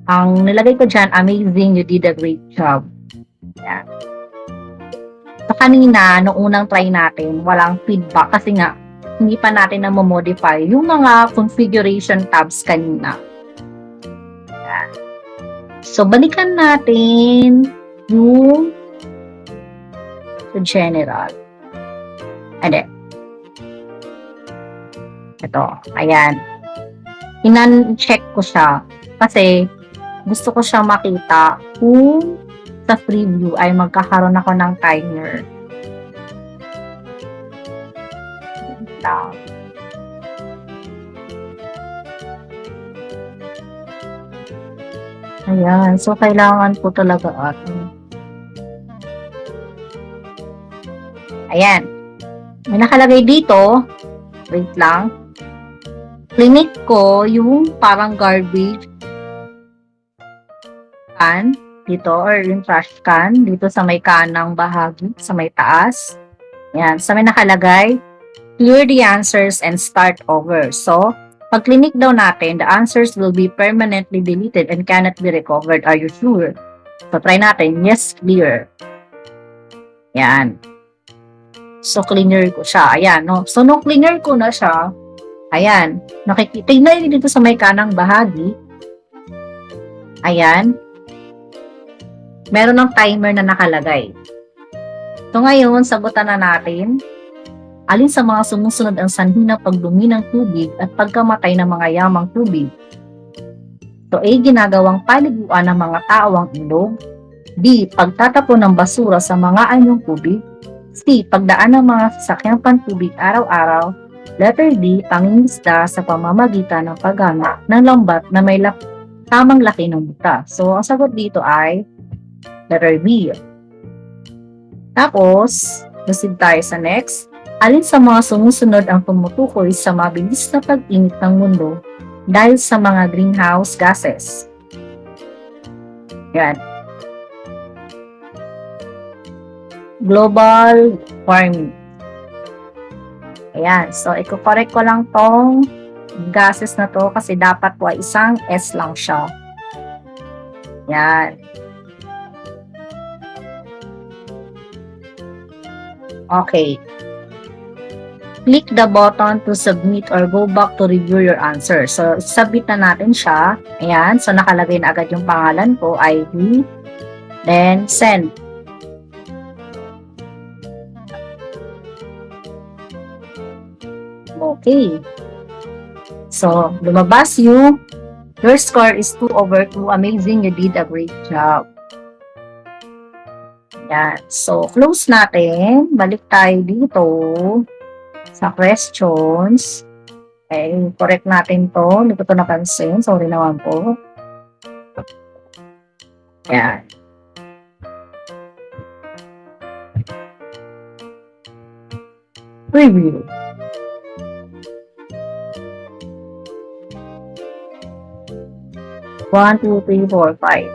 Ang nilagay ko dyan, amazing, you did a great job. Yan. So, kanina, nung unang try natin, walang feedback kasi nga, hindi pa natin na modify yung mga configuration tabs kanina. Yan. So, balikan natin yung general. Ade. Ito. Ayan. Inan-check ko siya kasi gusto ko siya makita kung sa preview ay magkakaroon ako ng timer. Ayan. So, kailangan ko talaga ayan. May nakalagay dito. Wait lang. Clinic ko yung parang garbage can dito or yung trash can dito sa may kanang bahagi, sa may taas. Yan. Sa may nakalagay, clear the answers and start over. So, pag clinic daw natin, the answers will be permanently deleted and cannot be recovered. Are you sure? So, try natin. Yes, clear. Yan. So, cleaner ko siya. Ayan, no? So, nung cleaner ko na siya, ayan, tignan dito sa may kanang bahagi. Ayan. Meron ng timer na nakalagay. So, ngayon, sagutan na natin. Alin sa mga sumusunod ang sanhi ng pagdumi ng tubig at pagkamatay ng mga yamang tubig? So, A. Ginagawang paliguan ng mga tao ang ilog. B. Pagtatapon ng basura sa mga anyong tubig. C. Pagdaan ng mga sasakyang pantubig araw-araw. Letter D. Pangingisda sa pamamagitan ng paggamit ng lambat na may tamang laki ng buta. So, ang sagot dito ay letter B. Tapos, proceed tayo sa next. Alin sa mga sumusunod ang tumutukoy sa mabilis na pag-init ng mundo dahil sa mga greenhouse gases? Yan. Global warming. Ayan. So, i-correct ko lang tong gases na to kasi dapat po ay isang S lang siya. Yan. Okay. Click the button to submit or go back to review your answer. So, submit na natin siya. Ayan. So, nakalagay na agad yung pangalan ko, ID. Then, send. Okay. So, lumabas yung your score is 2/2. Amazing. You did a great job. Yan. So, close natin. Balik tayo dito sa questions. Okay, correct natin to. Hindi ko to napansin. Sorry naman po. Yan. Review. One, two, three, four, five.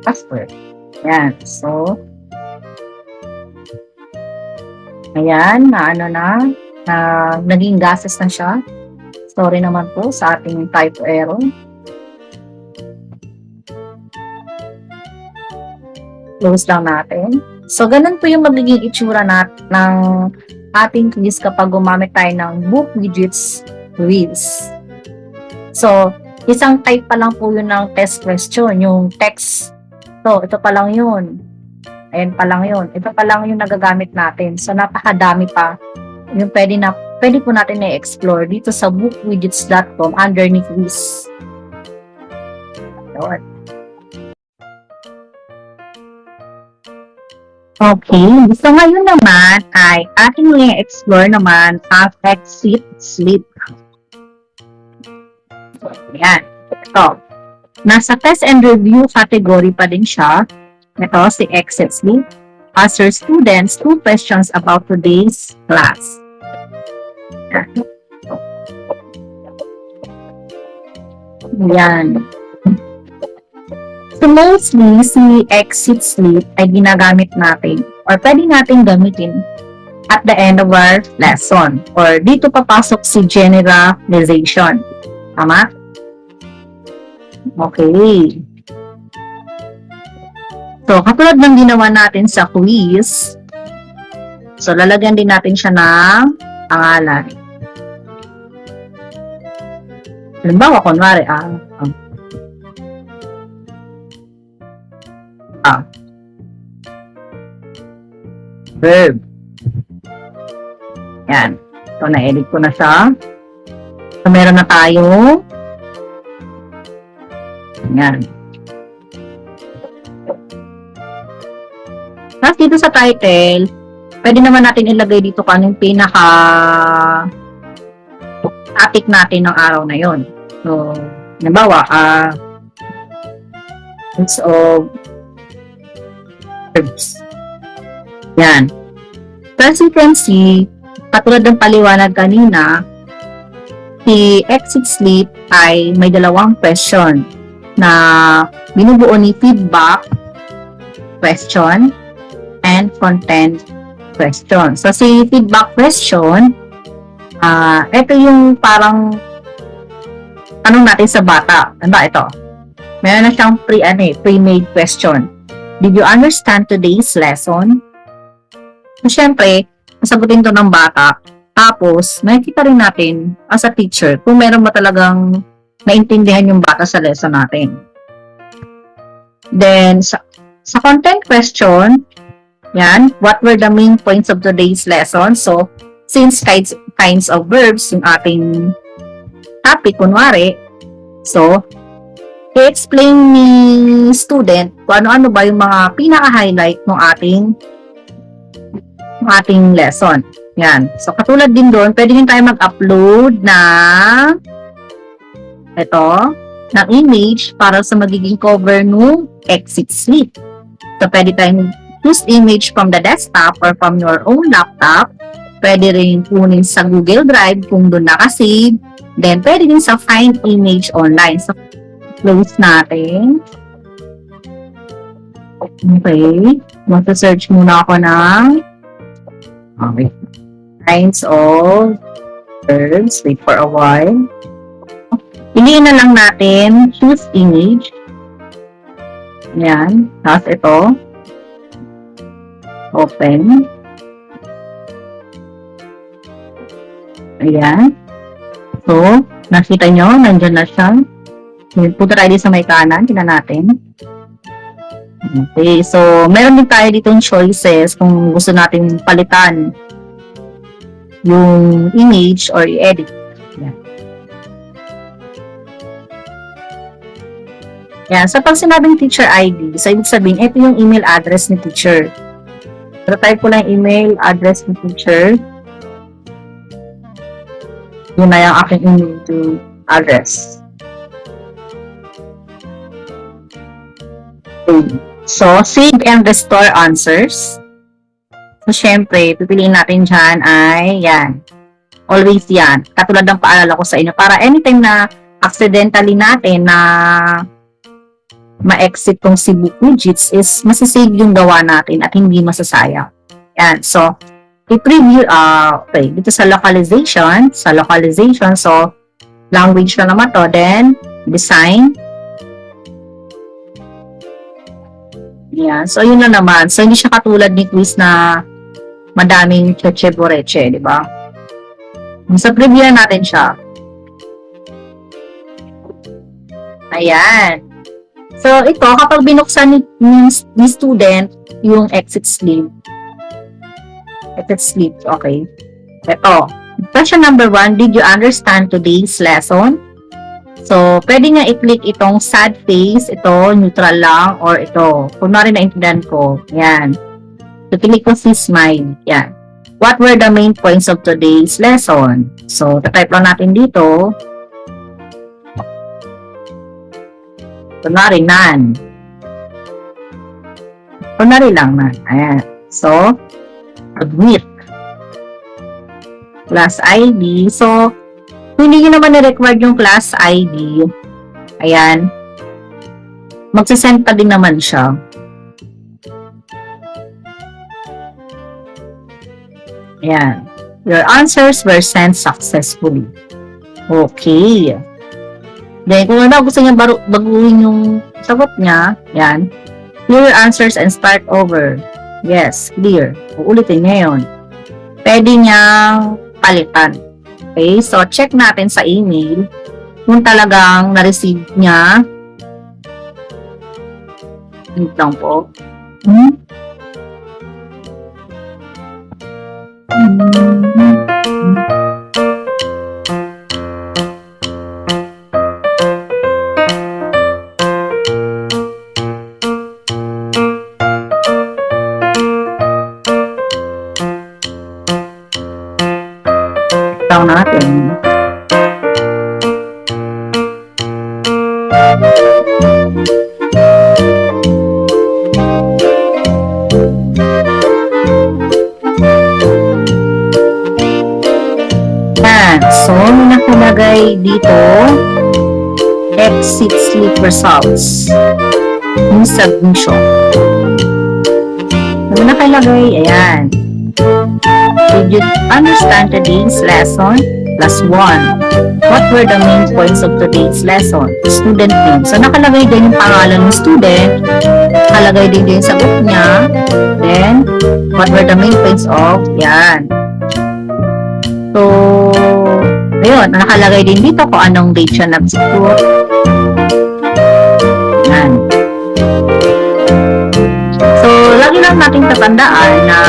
Password. Ayan. So, ayan, naging gases na siya. Sorry naman po sa ating typo error. Close lang natin. So, ganun po yung magiging itsura ng ating quiz kapag gumamit tayo ng book widgets quiz. So, isang type pa lang po yun ng test question, yung text. So, ito pa lang yun. Ayan pa lang yun. Ito pa lang yung nagagamit natin. So, napakadami pa. Yung pwede po natin na-explore dito sa bookwidgets.com underneath quiz. Yun. Okay. So, ngayon naman ay ating i-explore naman ang exit sleep. Yan. Ito. Nasa test and review category pa din siya. Ito, si exit sleep. Answer students 2 questions about today's class. Yan. So, mostly, si exit sleep ay ginagamit natin or pwede natin gamitin at the end of our lesson. Or dito papasok si generalization. Tama? Okay. So, katulad ng ginawa natin sa quiz, so, lalagyan din natin siya ng pangalan. Halimbawa, kunwari, verb. Yan. So, na-edit ko na siya. So, meron na tayo. Yan. Tapos dito sa title, pwede naman natin ilagay dito kung anong pinaka-topic natin ng araw na yon. So, halimbawa, it's of verbs. Yan. So, as you can see, katulad ng paliwanag kanina, si exit sleep ay may 2 question na binubuo ni feedback question and content question. So, si feedback question, ito yung parang tanong natin sa bata. Ano ba ito? Meron na siyang pre-made question. Did you understand today's lesson? So, syempre, sasagutin to ng bata. Tapos, makikita rin natin as a teacher kung meron ba talagang naintindihan yung bata sa lesson natin. Then, sa content question, yan, what were the main points of today's lesson? So, since kinds of verbs yung ating topic, kunwari, so, i-explain ni student kung ano-ano ba yung mga pinaka-highlight ng ating lesson. Yan. So, katulad din doon, pwede din tayo mag-upload ng ng image para sa magiging cover ng exit sleep. So, pwede tayong choose image from the desktop or from your own laptop. Pwede rin kunin sa Google Drive kung doon nakasave. Then, pwede din sa find image online. So, close natin. Okay. Mag-search muna ako ng kinds of verbs. Wait for a while. Piliin na lang natin choose image. Yan. Tapos ito. Open. Ayan. So, nakita nyo, nandyan na siya. Punta tayo sa may kanan. Tingnan natin. Okay. So, meron din tayo ditong choices kung gusto natin palitan yung image or i-edit. Yan. Yan. So, pag sinabing teacher ID, so, ibig sabihin, ito yung email address ni teacher. So, type ko lang email address ni teacher. Yun na yung aking email to address. Okay. So, save and restore answers. So, syempre, pipiliin natin dyan ay yan. Always yan. Katulad ng paalala ko sa inyo. Para anytime na accidentally natin na ma-exit tong si book widgets is masasave yung gawa natin at hindi masasayang. Yan. So, i-preview, okay, dito sa localization, so, language na naman to, then, design. Yan. So, yun na naman. So, hindi siya katulad ni quiz na madaming cheche-boreche, di ba? So, preview natin siya. Ayan. So, ito, kapag binuksan ni student yung exit slip, okay. Ito. Question number 1, did you understand today's lesson? So, pwede nga i-click itong sad face, ito, neutral lang, or ito. Kung na rin naintindihan ko, yan. So, click ko si smile, yan. What were the main points of today's lesson? So, type lang natin dito. Kunwari, none. Kunwari lang na. Ayan. So, admit. Class ID. So, kung hindi nyo naman na-required yung class ID, ayan, magsasend pa din naman siya. Ayan. Your answers were sent successfully. Okay. Then, kung ano gusto niya baguhin yung sagot niya, yan. Clear your answers and start over. Yes, clear. Uulitin niya yun. Pwede niyang palitan. Okay, so check natin sa email kung talagang na-receive niya. Wait lang po. Ito natin. Yan. So, may nakalagay dito exit slip results yung submission. May nakalagay, ayan. Did you understand today's lesson? Plus 1. What were the main points of today's lesson? Student name. So, nakalagay din yung pangalan ng student. Nakalagay din yung sagot niya. Then, what were the main points of? Yan. So, ayun. Nakalagay din dito kung anong date siya nag-score. Yan. So, lagi lang natin tatandaan na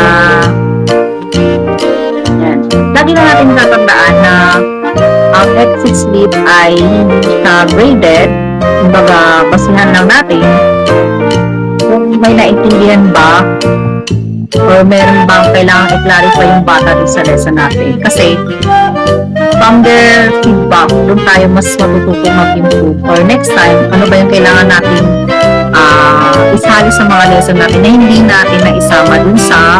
lagi na natin tatandaan na ang exit slip ay hindi siya graded. Kumbaga, basihan lang natin kung may naintindihan ba or meron bang kailangan i-clarify yung bata din sa lesson natin. Kasi, from their feedback, doon tayo mas matututong mag-improve. Or next time, ano ba yung kailangan natin isali sa mga lesson natin na hindi natin na isama dun sa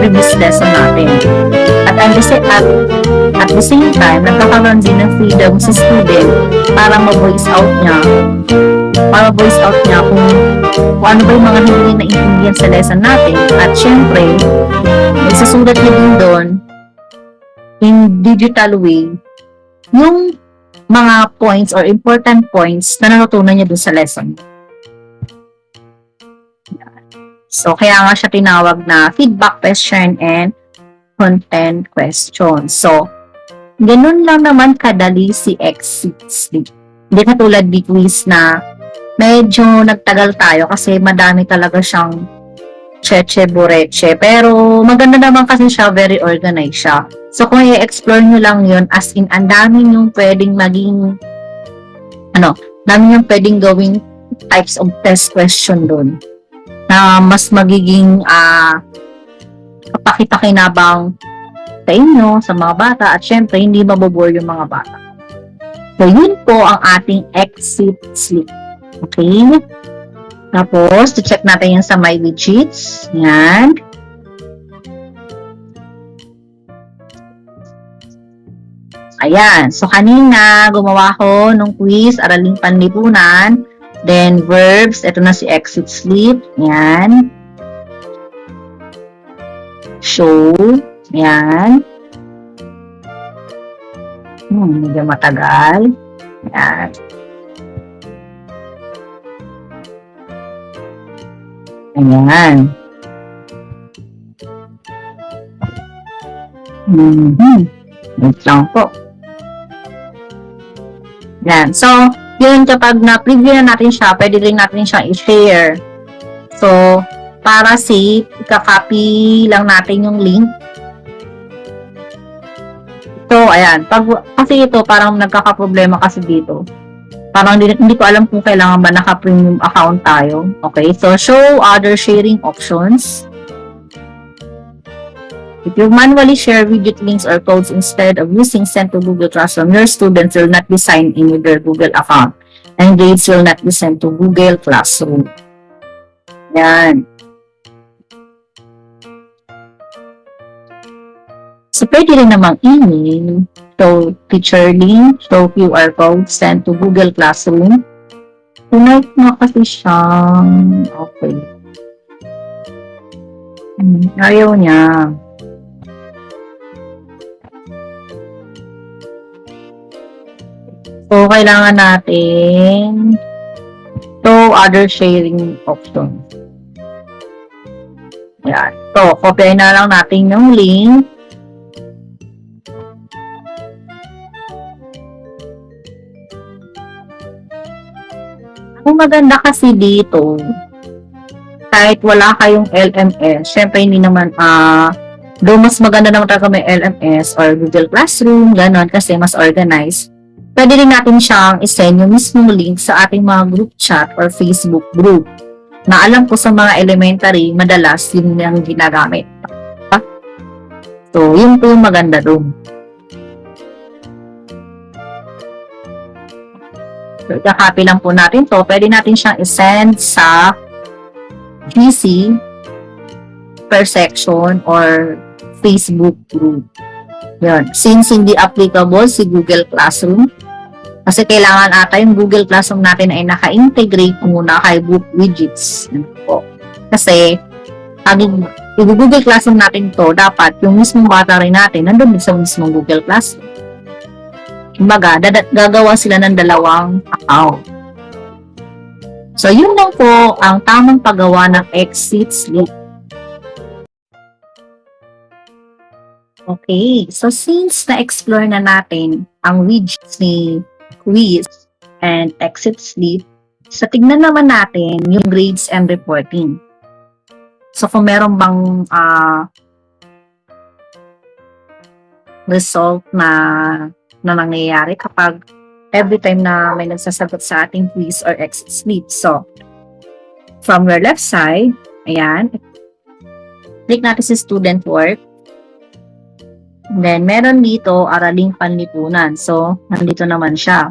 previous lesson natin. At at the same time, nagkakaroon din ng freedom sa student para ma-voice out niya kung ano ba yung mga hindi naintindihan sa lesson natin. At syempre, isasulat niya din doon in digital way yung mga points or important points na natutunan niya doon sa lesson. So, kaya nga siya tinawag na feedback question and content question. So, ganun lang naman kadali si exit slip. Hindi katulad ni quiz na medyo nagtagal tayo kasi madami talaga siyang cheche-boreche. Pero, maganda naman kasi siya, very organized siya. So, kung i-explore nyo lang yun, as in, ang dami yung pwedeng maging, dami yung pwedeng gawing types of test question doon na mas magiging kapakita-kinabang sa inyo, sa mga bata, at syempre, hindi mabobore yung mga bata. So, yun po ang ating exit slip. Okay? Tapos, to check natin yung sa my widgets. Yan. Ayan. So, kanina, gumawa ko ng quiz, Araling Panlipunan. Then, verbs. Ito na si exit slip. Yan. Show. Yan. Medyo matagal. Yan. Ayan. Wait lang po. Yan. So, yun, kapag na-preview na natin siya, pwede rin natin siya i-share. So, para safe, ika-copy lang natin yung link. So, ayan. Kasi ito, parang nagkakaproblema kasi dito. Parang hindi ko alam kung kailangan ba naka-premium account tayo. Okay, so show other sharing options. If you manually share widget links or codes instead of using sent to Google Classroom, your students will not be signed in with their Google account and grades will not be sent to Google Classroom. Yan. So, pwede rin namang email, show teacher link, show QR code, send to Google Classroom. Tonight na kasi siyang, okay. Ayaw niya. So, kailangan natin show other sharing options. Yan. So, copy na lang natin yung link. Ang maganda kasi dito, kahit wala kayong LMS, syempre hindi naman, though mas maganda naman talaga may LMS or Google Classroom, ganon, kasi mas organized. Pwede rin natin siyang isend yung mismong link sa ating mga group chat or Facebook group. Na alam ko sa mga elementary, madalas yun yung ginagamit. So, yun po yung maganda doon. So, i-copy lang po natin to. Pwede natin siyang isend sa GC per section or Facebook group. Yun. Since hindi applicable si Google Classroom, kasi kailangan ata yung Google Classroom natin ay naka-integrate muna kay Book Widgets. Kasi, pag i-Google Classroom natin to, dapat yung mismong battery natin nandun sa mismong Google Classroom. Kumbaga, gagawa sila ng dalawang account. So, yun lang po ang tamang paggawa ng exit slip. Okay, so since na-explore na natin ang widgets ni quiz and exit slip, so tignan naman natin yung grades and reporting. So, kung meron bang result na nangyayari kapag every time na may nagsasagot sa ating quiz or exit slip. So, from your left side, ayan, click natin sa student work. And then, meron dito, araling panlipunan. So, nandito naman siya.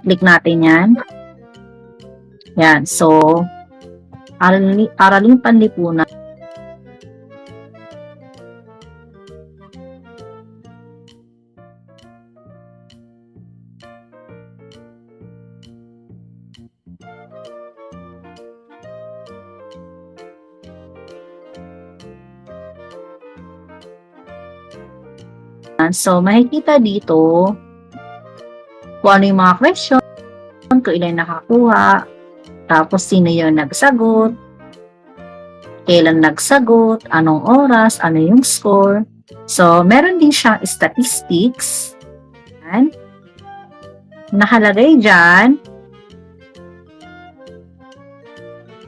Click natin yan. Yan. So, araling panlipunan. So, makikita dito kung ano yung mga question, kung ilan nakakuha, tapos sino yung nagsagot, kailan nagsagot, anong oras, ano yung score. So, meron din siyang statistics. Ayan. Nakalagay dyan.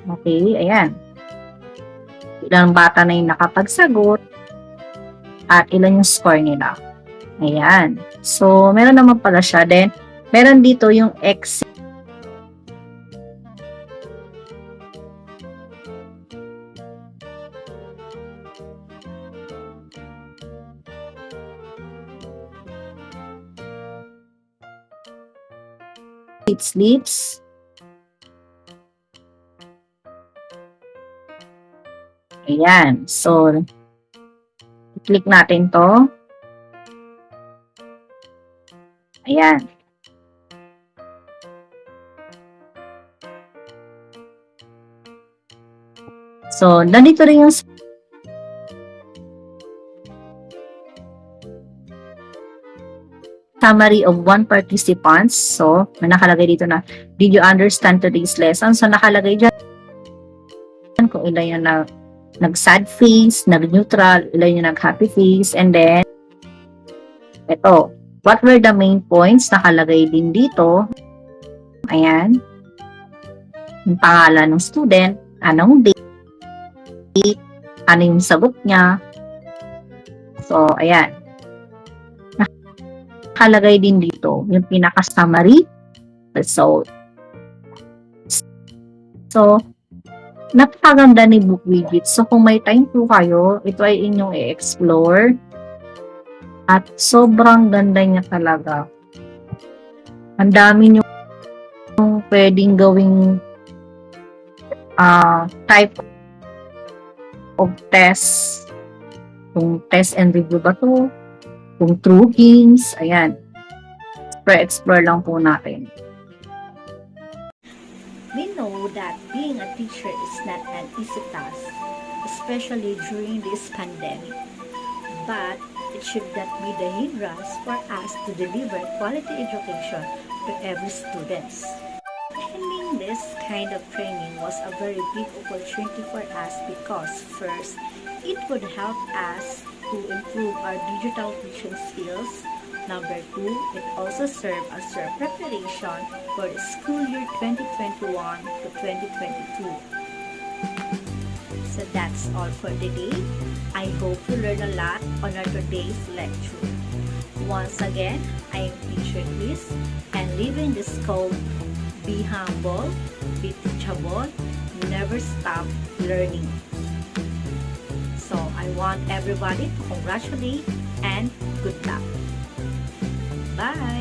Okay, ayan. Ilang bata na yung nakapagsagot at ilan yung score nila. Ayan. So, meron naman pala siya. Then, meron dito yung exit slips. Ayan. So, click natin to. Ayan. So, nandito rin yung summary of one participants. So, may nakalagay dito na, did you understand today's lesson? So, nakalagay dyan kung ilan yung nag-sad face, nag-neutral, ilan yung nag-happy face, and then, ito, what were the main points? Nakalagay din dito. Ayan. Yung pangalan ng student, anong date, ano yung sagot niya. So, ayan. Nakalagay din dito yung pinaka-summary result. So, napakaganda ni Book Widget. So, kung may time po kayo, ito ay inyong i-explore. At sobrang ganda niya talaga. Ang dami nyo pwedeng gawing type of test. Kung test and review ba to? Kung true games, ayan. Explore lang po natin. We know that being a teacher is not an easy task, especially during this pandemic. But it should not be the hindrance for us to deliver quality education to every student. Attending this kind of training was a very big opportunity for us because first, it would help us to improve our digital teaching skills. Number 2, it also served as our preparation for the school year 2021 to 2022. So that's all for today. I hope you learned a lot on our today's lecture. Once again, I am Teacher Chris, and living this code, be humble, be teachable, never stop learning. So I want everybody to congratulate and good luck. Bye!